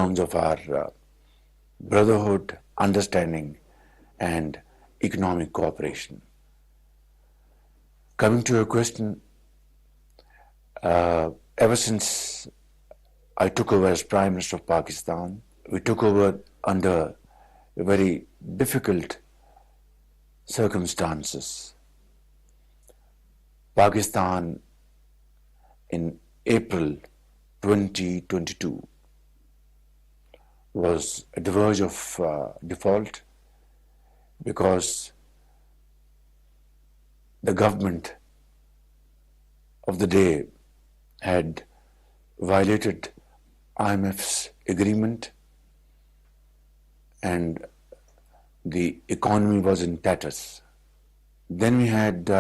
terms of our brotherhood, understanding, and economic cooperation. Coming to your question, ever since I took over as Prime Minister of Pakistan, we took over under very difficult circumstances. Pakistan in April 2022 was at the verge of default because the government of the day had violated IMF's agreement and the economy was in tatters. Then we had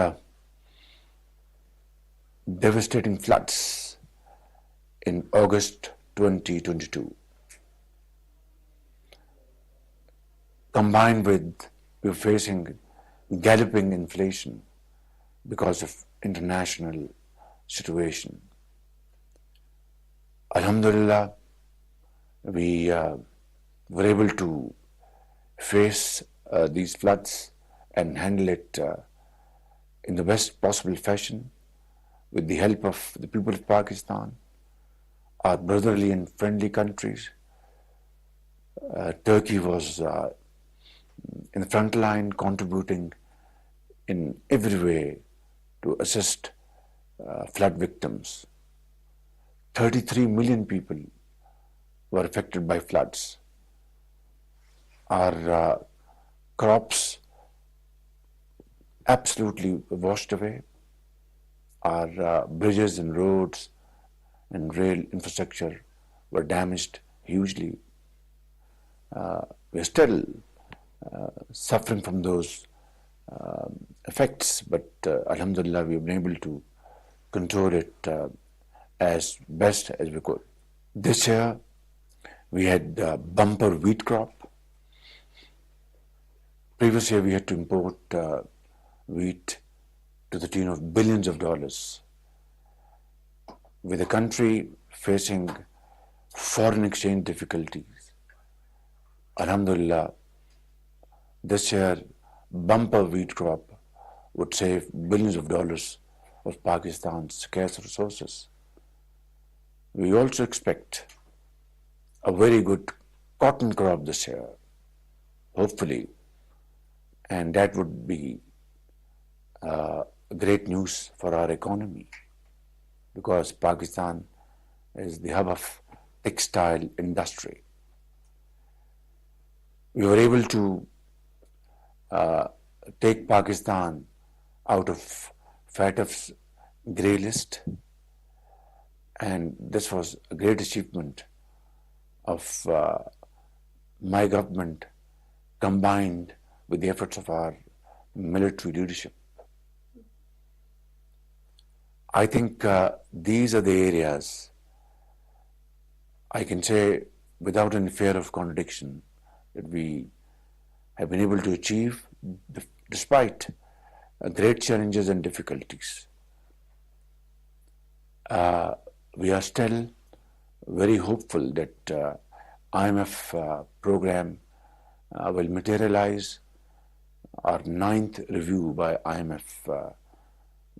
devastating floods in August 2022. Combined with we were facing galloping inflation because of international situation. Alhamdulillah, we were able to face these floods and handle it in the best possible fashion with the help of the people of Pakistan, our brotherly and friendly countries. Turkey was in the front line, contributing in every way to assist flood victims. 33 million people were affected by floods. Our crops absolutely washed away. Our bridges and roads and rail infrastructure were damaged hugely. We're still suffering from those effects, but Alhamdulillah, we've been able to control it as best as we could. This year, we had bumper wheat crop. Previous year, we had to import wheat to the tune of billions of dollars. With the country facing foreign exchange difficulties, Alhamdulillah, this year, bumper wheat crop would save billions of dollars of Pakistan's scarce resources. We also expect a very good cotton crop this year, hopefully, and that would be great news for our economy because Pakistan is the hub of textile industry. We were able to take Pakistan out of FATF's grey list, and this was a great achievement of my government combined with the efforts of our military leadership. I think these are the areas I can say without any fear of contradiction that we have been able to achieve despite great challenges and difficulties. We are still very hopeful that IMF program will materialize. Our 9th review by IMF,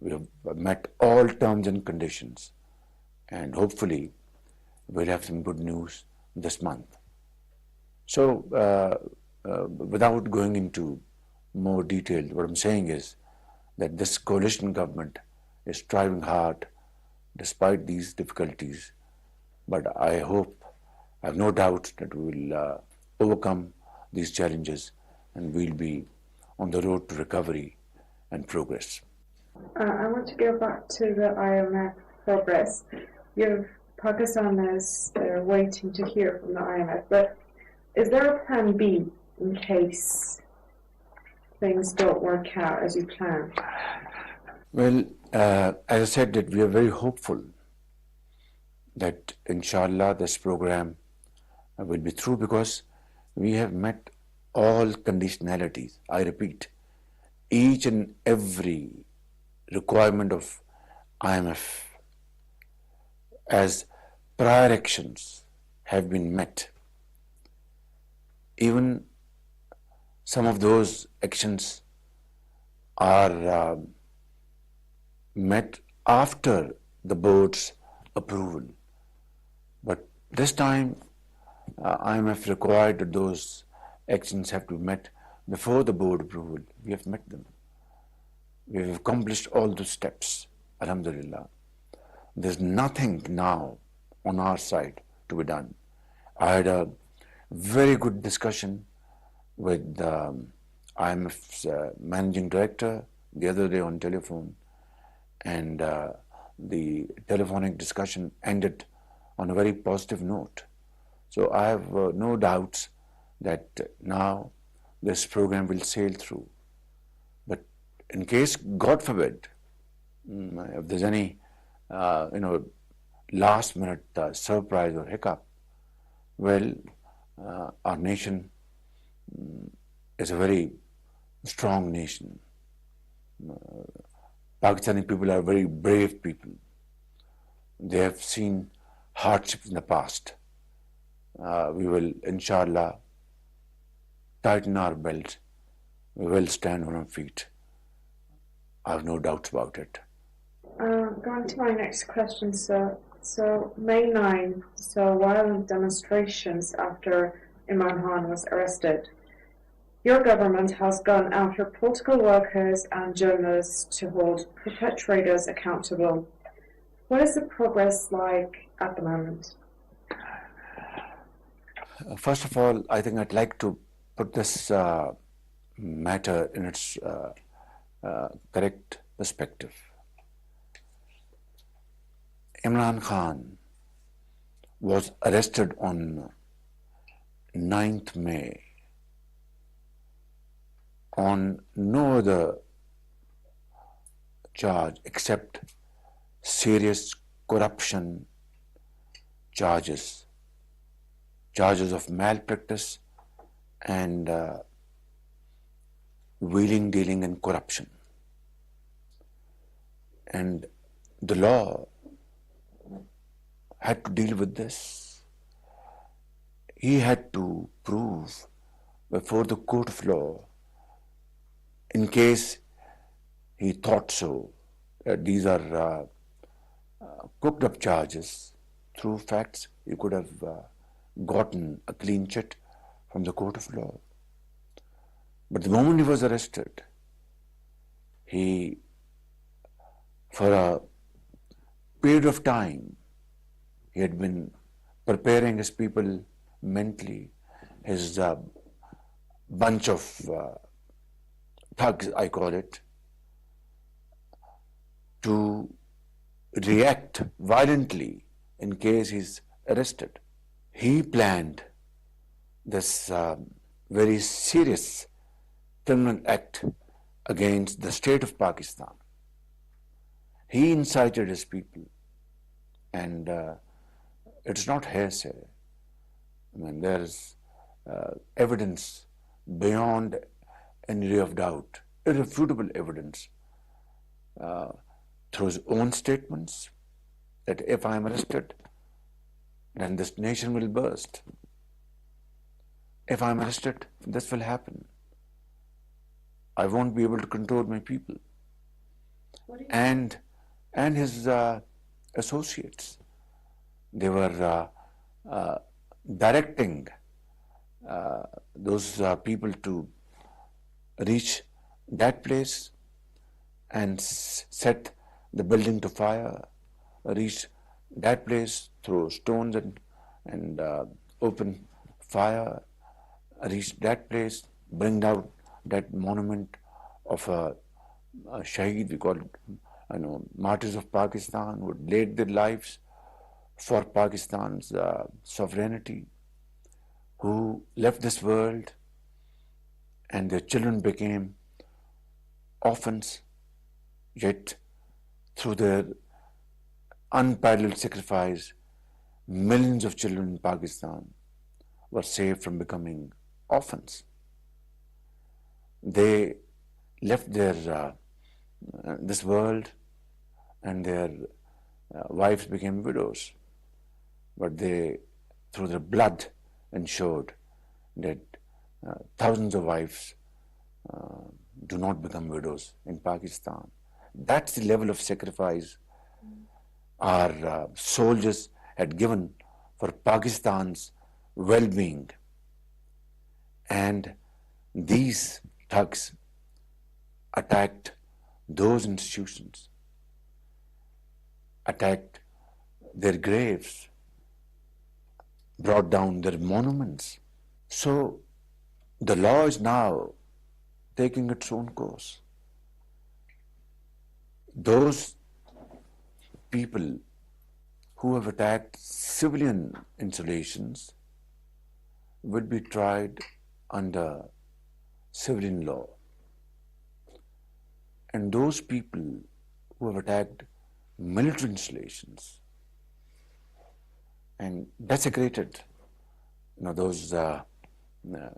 we have met all terms and conditions, and hopefully we'll have some good news this month. So without going into more detail, what I'm saying is that this coalition government is striving hard despite these difficulties, but I hope, I have no doubt that we will overcome these challenges and we'll be on the road to recovery and progress. I want to go back to the IMF progress. Pakistan is waiting to hear from the IMF, but is there a plan B in case things don't work out as you plan? Well, as I said, that we are very hopeful that inshallah this program will be through because we have met all conditionalities. I repeat, each and every requirement of IMF as prior actions have been met. Even some of those actions are met after the board's approval. But this time, IMF required that those actions have to be met before the board approval. We have met them. We have accomplished all those steps, alhamdulillah. There's nothing now on our side to be done. I had a very good discussion with IMF's managing director the other day on telephone, and the telephonic discussion ended on a very positive note. So I have no doubts that now this program will sail through. But in case, God forbid, if there's any last minute surprise or hiccup, well, our nation is a very strong nation. Pakistani people are very brave people. They have seen hardships in the past. We will, inshallah, tighten our belts. We will stand on our feet. I have no doubts about it. Going to my next question, sir. So May 9 saw violent demonstrations after Imran Khan was arrested. Your government has gone after political workers and journalists to hold perpetrators accountable. What is the progress like at the moment? First of all, I think I'd like to put this matter in its correct perspective. Imran Khan was arrested on 9th May on no other charge except serious corruption charges of malpractice and wheeling, dealing and corruption. And the law had to deal with this. He had to prove before the court of law, in case he thought so, that these are cooked up charges. Through facts, he could have gotten a clean chit from the court of law. But the moment he was arrested, he, for a period of time, he had been preparing his people mentally, his bunch of thugs, I call it, to react violently in case he's arrested. He planned this very serious criminal act against the state of Pakistan. He incited his people, and it's not hearsay. I mean, there's evidence beyond any ray of doubt, irrefutable evidence through his own statements that if I am arrested, then this nation will burst. If I am arrested, this will happen. I won't be able to control my people. And his associates, they were directing those people to reach that place and set the building to fire, reach that place, throw stones and open fire, reach that place, bring down that monument of a Shaheed, we call it, martyrs of Pakistan, who laid their lives for Pakistan's sovereignty, who left this world and their children became orphans, yet through their unparalleled sacrifice, millions of children in Pakistan were saved from becoming orphans. They left their this world and their wives became widows, but they, through their blood, ensured that thousands of wives do not become widows in Pakistan. That's the level of sacrifice our soldiers had given for Pakistan's well-being. And these thugs attacked those institutions, attacked their graves, brought down their monuments. So the law is now taking its own course. Those people who have attacked civilian installations will be tried under civilian law. And those people who have attacked military installations and desecrated those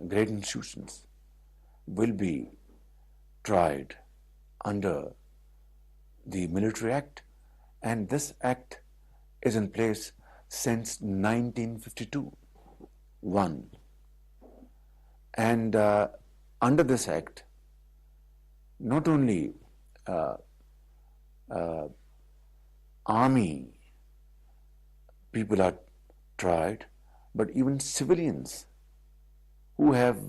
great institutions will be tried under the Military Act. And this act is in place since 1952. And under this act, not only army people are tried, but even civilians who have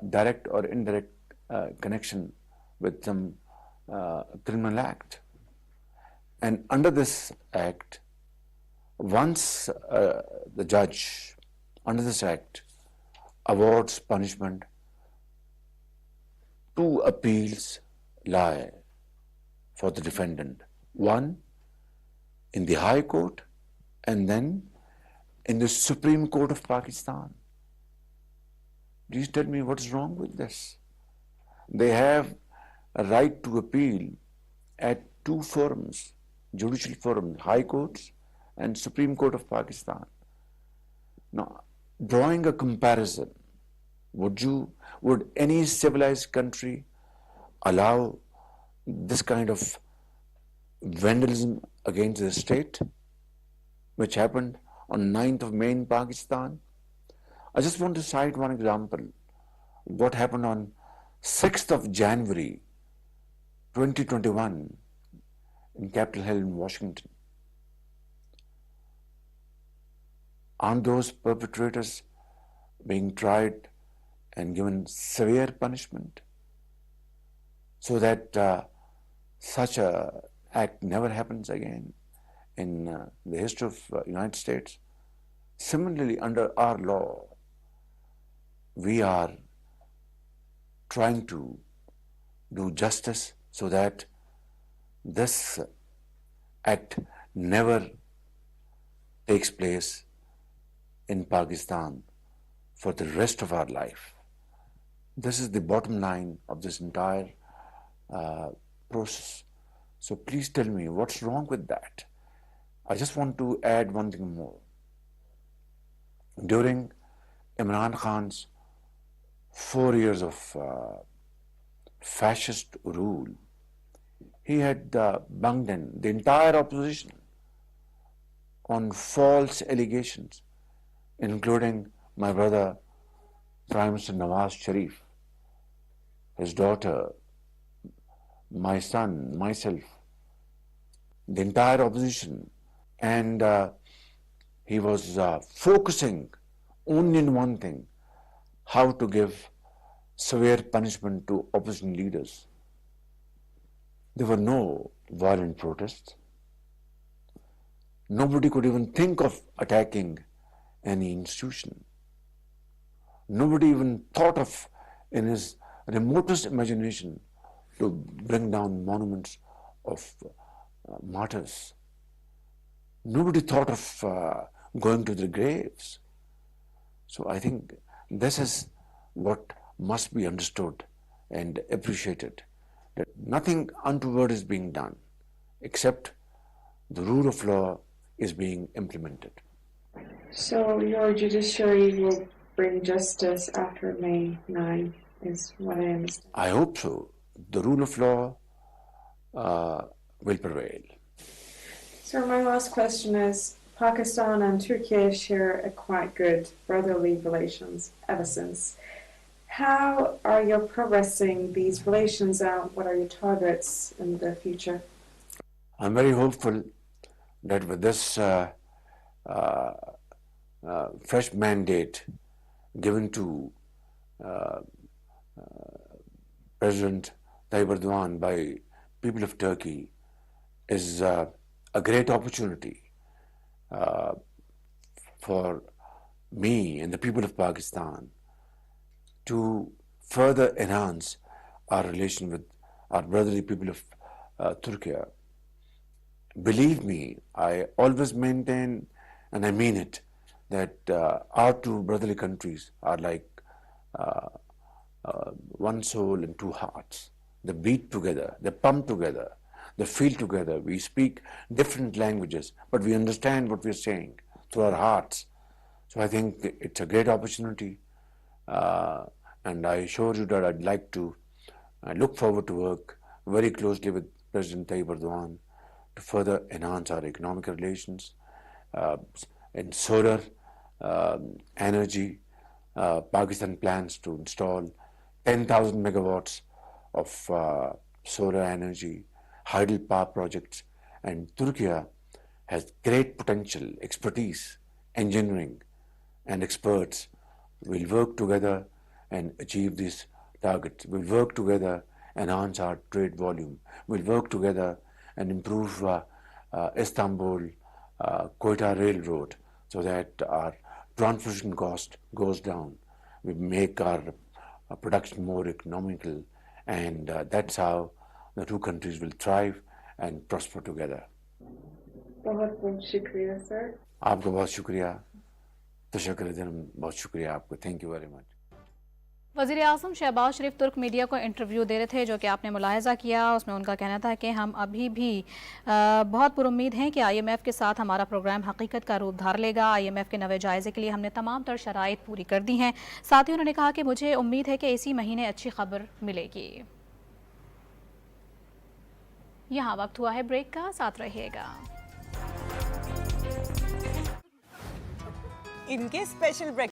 direct or indirect connection with some criminal act. And under this act, once the judge under this act awards punishment, two appeals lie for the defendant. One in the High Court and then in the Supreme Court of Pakistan. Please tell me what is wrong with this. They have a right to appeal at two forums, judicial forums, High Courts and Supreme Court of Pakistan. Now, drawing a comparison, would any civilized country allow this kind of vandalism against the state, which happened on 9th of May in Pakistan? I just want to cite one example. What happened on 6th of January 2021 in Capitol Hill in Washington. Aren't those perpetrators being tried and given severe punishment so that such a act never happens again in the history of United States? Similarly, under our law, we are trying to do justice so that this act never takes place in Pakistan for the rest of our life. This is the bottom line of this entire process. So please tell me what's wrong with that. I just want to add one thing more. During Imran Khan's 4 years of fascist rule, he had bunged in the entire opposition on false allegations, including my brother, Prime Minister Nawaz Sharif, his daughter, my son, myself, the entire opposition. And he was focusing only on one thing: how to give severe punishment to opposition leaders. There were no violent protests. Nobody could even think of attacking any institution. Nobody even thought of, in his remotest imagination, to bring down monuments of martyrs. Nobody thought of going to their graves. So I think this is what must be understood and appreciated, that nothing untoward is being done except the rule of law is being implemented. So your judiciary will bring justice after May 9, is what I understand. I hope so. The rule of law will prevail. So my last question is, Pakistan and Turkey share a quite good brotherly relations ever since. How are you progressing these relations and what are your targets in the future? I'm very hopeful that with this fresh mandate given to President Tayyip Erdogan by people of Turkey is a great opportunity for me and the people of Pakistan to further enhance our relation with our brotherly people of Turkey. Believe me, I always maintain, and I mean it, that our two brotherly countries are like one soul and two hearts. They beat together, they pump together, they feel together. We speak different languages, but we understand what we're saying through our hearts. So I think it's a great opportunity, and I assure you that I'd like to look forward to work very closely with President Tayyip Erdogan to further enhance our economic relations. In solar energy, Pakistan plans to install 10,000 megawatts of solar energy, hydropower projects, and Turkey has great potential, expertise, engineering, and experts. We'll work together and achieve these targets. We'll work together and enhance our trade volume. We'll work together and improve Istanbul-Quetta railroad so that our transportation cost goes down. We make our production more economical, and that's how the two countries will thrive and prosper together. बहुत बहुत शुक्रिया sir. आपका बहुत शुक्रिया. तशक्कुर जनम, बहुत शुक्रिया आपको. Thank you very much. वज़ीर-ए-आज़म शहबाज शरीफ तुर्क मीडिया को इंटरव्यू दे रहे थे, जो कि आपने मुलाहिज़ा किया. उसमें उनका कहना था कि हम अभी भी बहुत पुरुम्मीद हैं कि IMF के साथ हमारा प्रोग्राम हकीकत का रूप धार लेगा. IMF के नवे जायज़े के लिए हमने तमाम तर शराइत पूरी कर दी हैं. साथ ही उन्होंने कहा कि मुझे उम्मीद है कि इसी महीने अच्छी खबर मिलेगी. यहाँ वक्त हुआ है ब्रेक का, साथ रहिएगा. इनके स्पेशल